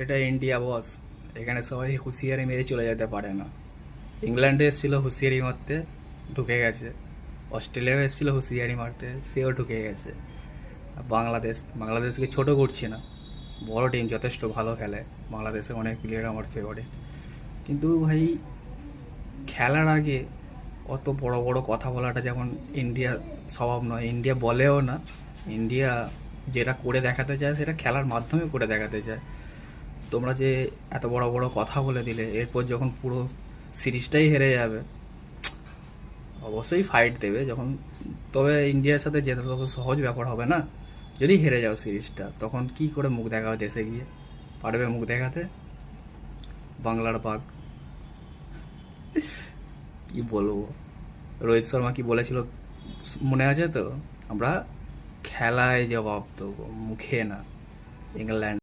এটা ইন্ডিয়া বস, এখানে সবাই হুঁশিয়ারি মেরে চলে যেতে পারে না। ইংল্যান্ডে এসেছিল হুঁশিয়ারি মারতে, ঢুকে গেছে। অস্ট্রেলিয়াও এসেছিল হুঁশিয়ারি মারতে, সেও ঢুকে গেছে। আর বাংলাদেশকে ছোট করছি না, বড় টিম, যথেষ্ট ভালো খেলে। বাংলাদেশে অনেক প্লেয়ার আমার ফেভারিট। কিন্তু ভাই, খেলার আগে অত বড় বড় কথা বলাটা যেমন ইন্ডিয়া স্বভাব নয়, ইন্ডিয়া বলেও না। ইন্ডিয়া যেটা করে দেখাতে চায় সেটা খেলার মাধ্যমে করে দেখাতে চায়। তোমরা যে এত বড় বড় কথা বলে দিলে, এরপর যখন পুরো সিরিজটাই হেরে যাবে, অবশ্যই ফাইট দেবে যখন। তবে ইন্ডিয়ার সাথে জেতা তত সহজ ব্যাপার হবে না। যদি হেরে যাও সিরিজটা, তখন কি করে মুখ দেখাবে দেশে গিয়ে? পারবে মুখ দেখাতে? বাংলার বাঘ, কি বলবো। রোহিত শর্মা কি বলেছিল মনে আছে তো? আমরা খেলায় জবাব দেবো, মুখে না। ইংল্যান্ড